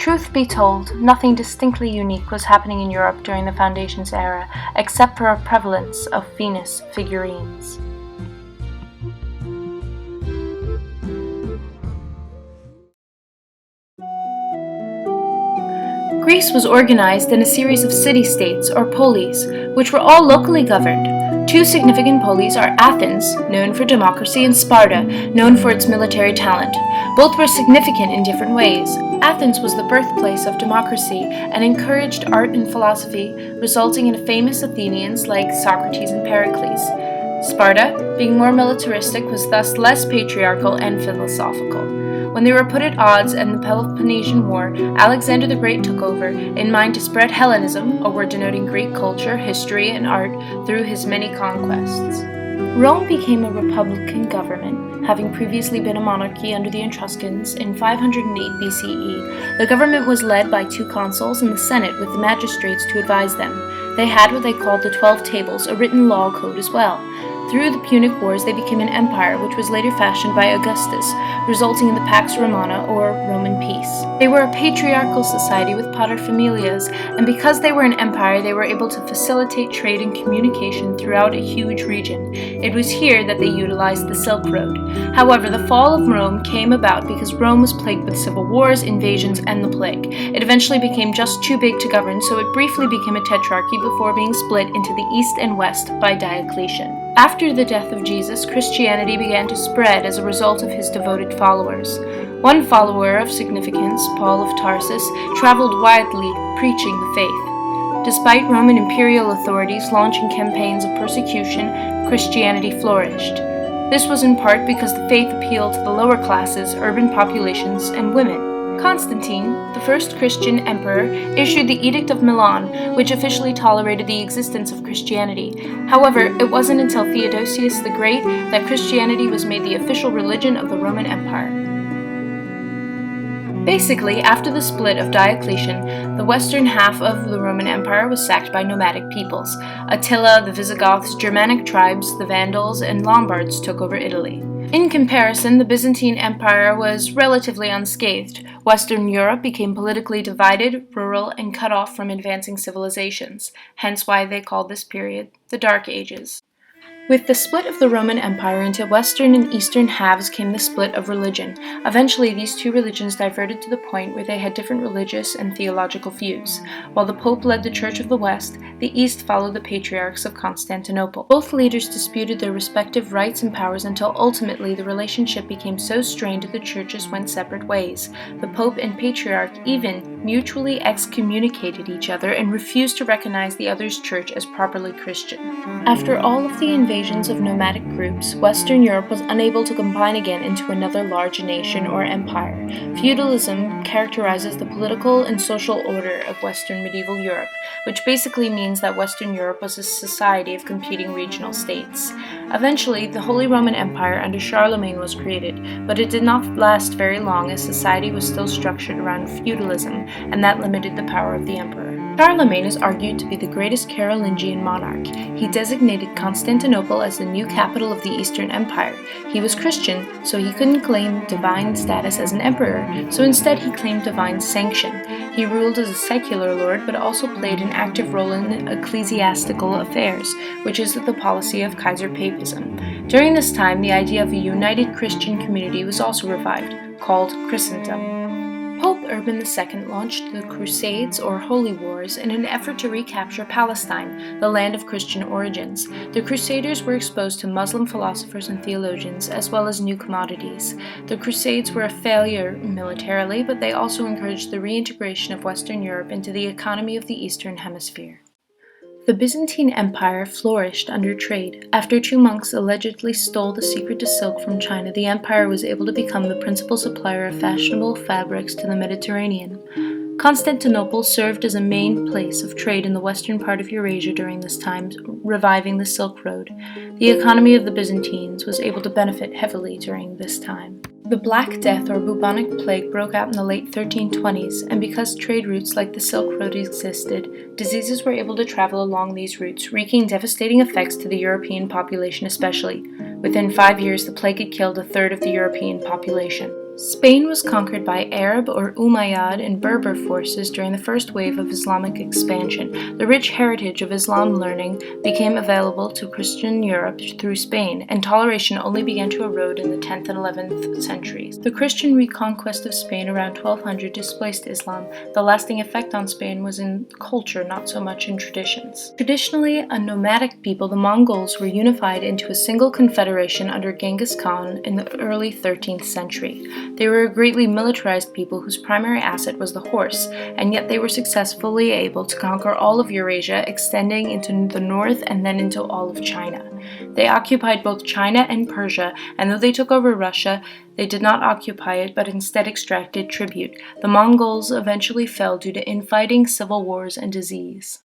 Truth be told, nothing distinctly unique was happening in Europe during the Foundation's era, except for a prevalence of Venus figurines. Greece was organized in a series of city-states, or polis, which were all locally governed. Two significant polis are Athens, known for democracy, and Sparta, known for its military talent. Both were significant in different ways. Athens was the birthplace of democracy and encouraged art and philosophy, resulting in famous Athenians like Socrates and Pericles. Sparta, being more militaristic, was thus less patriarchal and philosophical. When they were put at odds in the Peloponnesian War, Alexander the Great took over, in mind to spread Hellenism, a word denoting Greek culture, history, and art, through his many conquests. Rome became a republican government, having previously been a monarchy under the Etruscans in 508 BCE. The government was led by two consuls and the Senate with the magistrates to advise them. They had what they called the 12 Tables, a written law code as well. Through the Punic Wars, they became an empire, which was later fashioned by Augustus, resulting in the Pax Romana, or Roman peace. They were a patriarchal society with paterfamilias, and because they were an empire, they were able to facilitate trade and communication throughout a huge region. It was here that they utilized the Silk Road. However, the fall of Rome came about because Rome was plagued with civil wars, invasions, and the plague. It eventually became just too big to govern, so it briefly became a tetrarchy before being split into the east and west by Diocletian. After the death of Jesus, Christianity began to spread as a result of his devoted followers. One follower of significance, Paul of Tarsus, traveled widely preaching the faith. Despite Roman imperial authorities launching campaigns of persecution, Christianity flourished. This was in part because the faith appealed to the lower classes, urban populations, and women. Constantine, the first Christian emperor, issued the Edict of Milan, which officially tolerated the existence of Christianity. However, it wasn't until Theodosius the Great that Christianity was made the official religion of the Roman Empire. Basically, after the split of Diocletian, the western half of the Roman Empire was sacked by nomadic peoples. Attila, the Visigoths, Germanic tribes, the Vandals, and Lombards took over Italy. In comparison, the Byzantine Empire was relatively unscathed. Western Europe became politically divided, rural, and cut off from advancing civilizations, hence why they called this period the Dark Ages. With the split of the Roman Empire into western and eastern halves came the split of religion. Eventually, these two religions diverged to the point where they had different religious and theological views. While the Pope led the Church of the West, the East followed the Patriarchs of Constantinople. Both leaders disputed their respective rights and powers until ultimately the relationship became so strained that the churches went separate ways. The Pope and Patriarch even mutually excommunicated each other and refused to recognize the other's church as properly Christian. After all of the invasions of nomadic groups, Western Europe was unable to combine again into another large nation or empire. Feudalism characterizes the political and social order of Western medieval Europe, which basically means that Western Europe was a society of competing regional states. Eventually, the Holy Roman Empire under Charlemagne was created, but it did not last very long as society was still structured around feudalism, and that limited the power of the emperor. Charlemagne is argued to be the greatest Carolingian monarch. He designated Constantinople as the new capital of the Eastern Empire. He was Christian, so he couldn't claim divine status as an emperor, so instead he claimed divine sanction. He ruled as a secular lord, but also played an active role in ecclesiastical affairs, which is the policy of Kaiser Papism. During this time, the idea of a united Christian community was also revived, called Christendom. Pope Urban II launched the Crusades, or Holy Wars, in an effort to recapture Palestine, the land of Christian origins. The Crusaders were exposed to Muslim philosophers and theologians, as well as new commodities. The Crusades were a failure militarily, but they also encouraged the reintegration of Western Europe into the economy of the Eastern Hemisphere. The Byzantine Empire flourished under trade. After two monks allegedly stole the secret to silk from China, the empire was able to become the principal supplier of fashionable fabrics to the Mediterranean. Constantinople served as a main place of trade in the western part of Eurasia during this time, reviving the Silk Road. The economy of the Byzantines was able to benefit heavily during this time. The Black Death or bubonic plague broke out in the late 1320s, and because trade routes like the Silk Road existed, diseases were able to travel along these routes, wreaking devastating effects to the European population especially. Within 5 years, the plague had killed a third of the European population. Spain was conquered by Arab or Umayyad and Berber forces during the first wave of Islamic expansion. The rich heritage of Islam learning became available to Christian Europe through Spain, and toleration only began to erode in the 10th and 11th centuries. The Christian reconquest of Spain around 1200 displaced Islam. The lasting effect on Spain was in culture, not so much in traditions. Traditionally a nomadic people, the Mongols were unified into a single confederation under Genghis Khan in the early 13th century. They were a greatly militarized people whose primary asset was the horse, and yet they were successfully able to conquer all of Eurasia, extending into the north and then into all of China. They occupied both China and Persia, and though they took over Russia, they did not occupy it but instead extracted tribute. The Mongols eventually fell due to infighting, civil wars, and disease.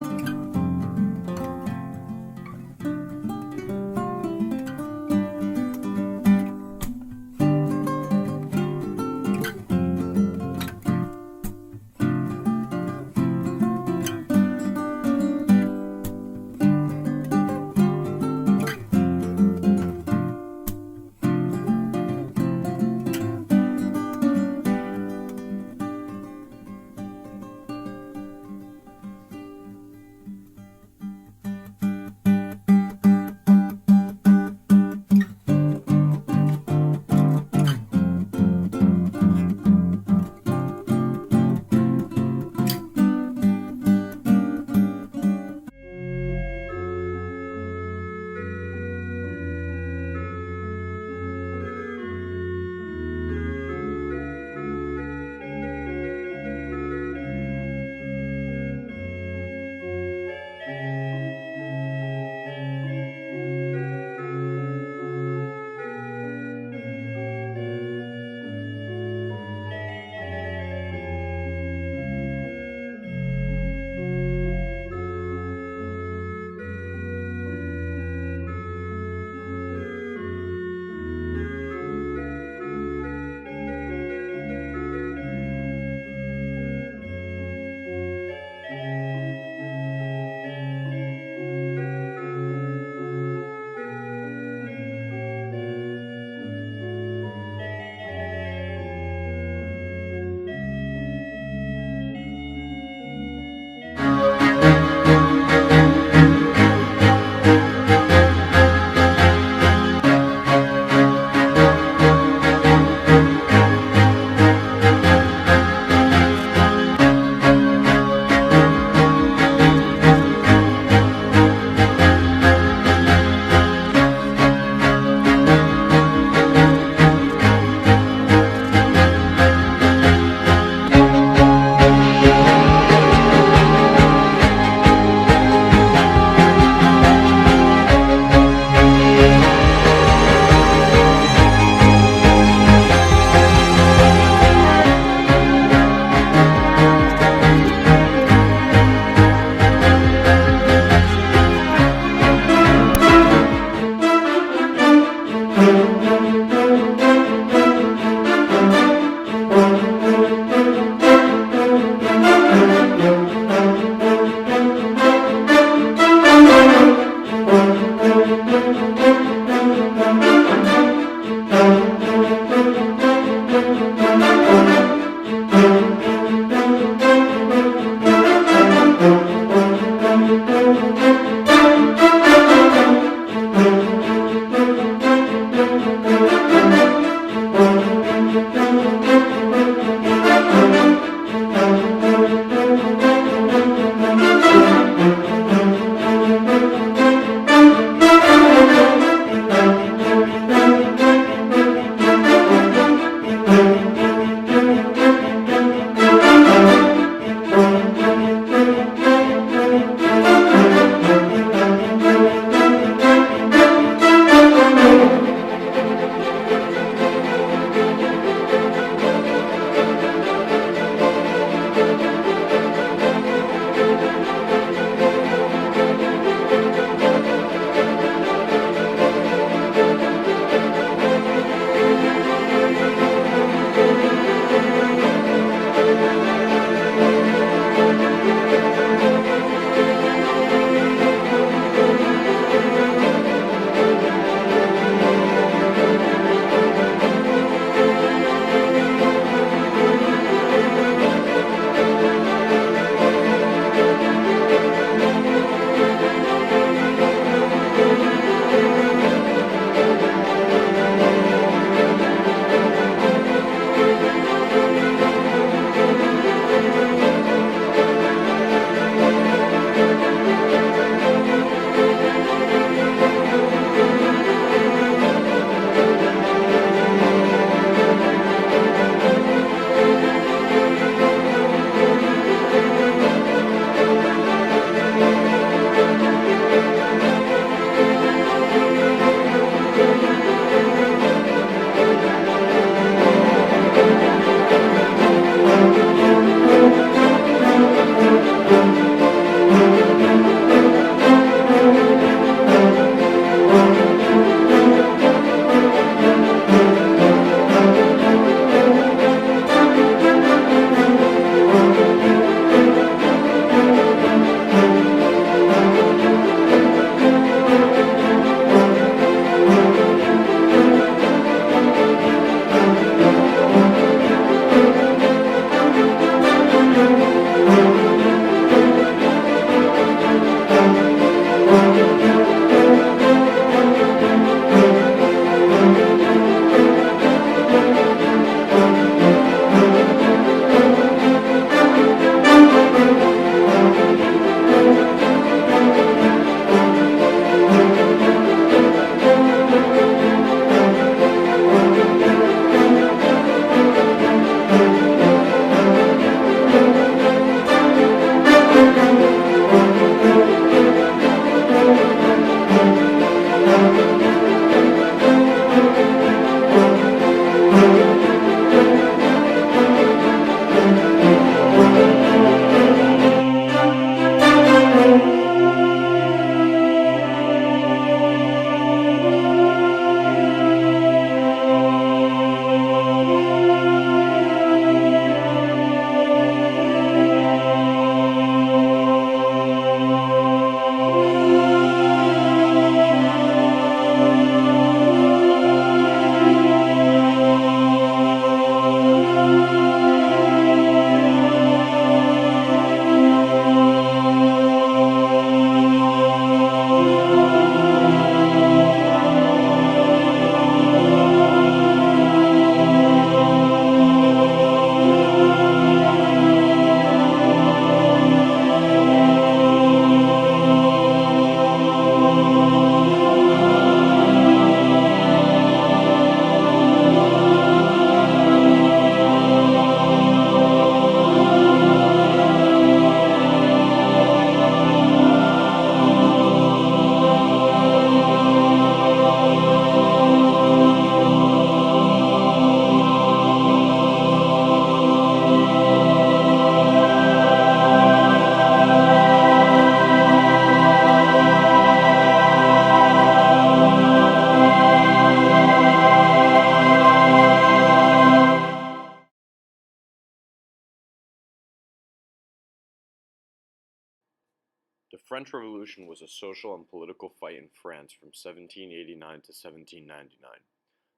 French Revolution was a social and political fight in France from 1789 to 1799.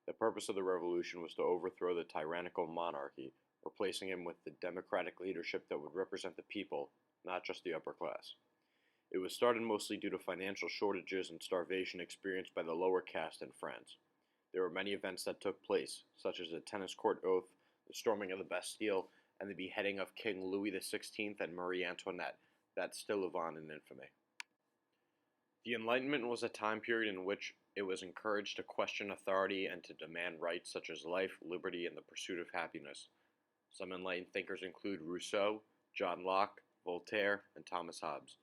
The purpose of the revolution was to overthrow the tyrannical monarchy, replacing him with the democratic leadership that would represent the people, not just the upper class. It was started mostly due to financial shortages and starvation experienced by the lower caste in France. There were many events that took place, such as the tennis court oath, the storming of the Bastille, and the beheading of King Louis XVI and Marie Antoinette, that still live on in infamy. The Enlightenment was a time period in which it was encouraged to question authority and to demand rights such as life, liberty, and the pursuit of happiness. Some enlightened thinkers include Rousseau, John Locke, Voltaire, and Thomas Hobbes.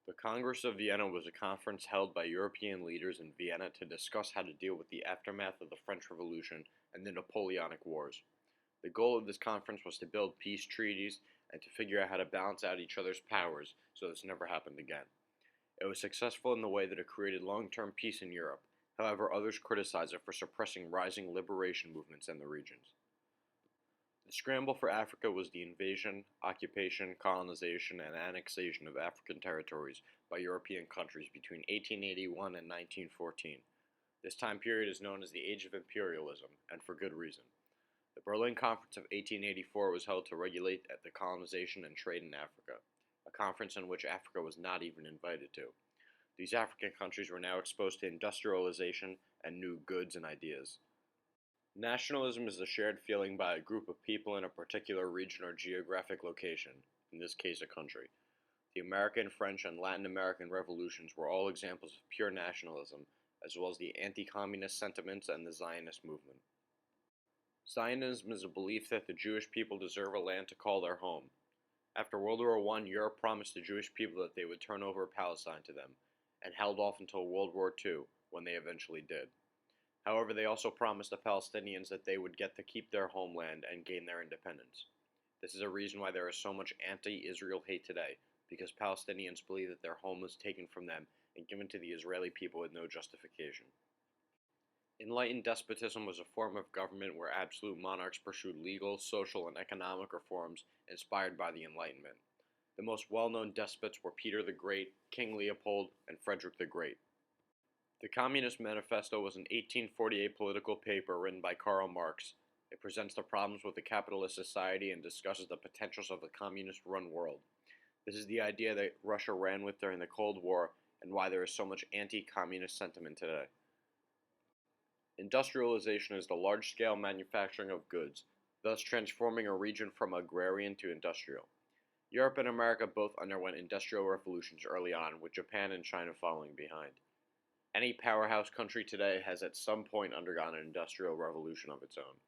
The Congress of Vienna was a conference held by European leaders in Vienna to discuss how to deal with the aftermath of the French Revolution and the Napoleonic Wars. The goal of this conference was to build peace treaties and to figure out how to balance out each other's powers so this never happened again. It was successful in the way that it created long-term peace in Europe. However, others criticized it for suppressing rising liberation movements in the regions. The scramble for Africa was the invasion, occupation, colonization, and annexation of African territories by European countries between 1881 and 1914. This time period is known as the Age of Imperialism, and for good reason. The Berlin Conference of 1884 was held to regulate the colonization and trade in Africa, a conference in which Africa was not even invited to. These African countries were now exposed to industrialization and new goods and ideas. Nationalism is the shared feeling by a group of people in a particular region or geographic location, in this case a country. The American, French, and Latin American revolutions were all examples of pure nationalism, as well as the anti-communist sentiments and the Zionist movement. Zionism is a belief that the Jewish people deserve a land to call their home. After World War I, Europe promised the Jewish people that they would turn over Palestine to them, and held off until World War II, when they eventually did. However, they also promised the Palestinians that they would get to keep their homeland and gain their independence. This is a reason why there is so much anti-Israel hate today, because Palestinians believe that their home was taken from them and given to the Israeli people with no justification. Enlightened despotism was a form of government where absolute monarchs pursued legal, social, and economic reforms inspired by the Enlightenment. The most well-known despots were Peter the Great, King Leopold, and Frederick the Great. The Communist Manifesto was an 1848 political paper written by Karl Marx. It presents the problems with the capitalist society and discusses the potentials of the communist-run world. This is the idea that Russia ran with during the Cold War and why there is so much anti-communist sentiment today. Industrialization is the large-scale manufacturing of goods, thus transforming a region from agrarian to industrial. Europe and America both underwent industrial revolutions early on, with Japan and China following behind. Any powerhouse country today has at some point undergone an industrial revolution of its own.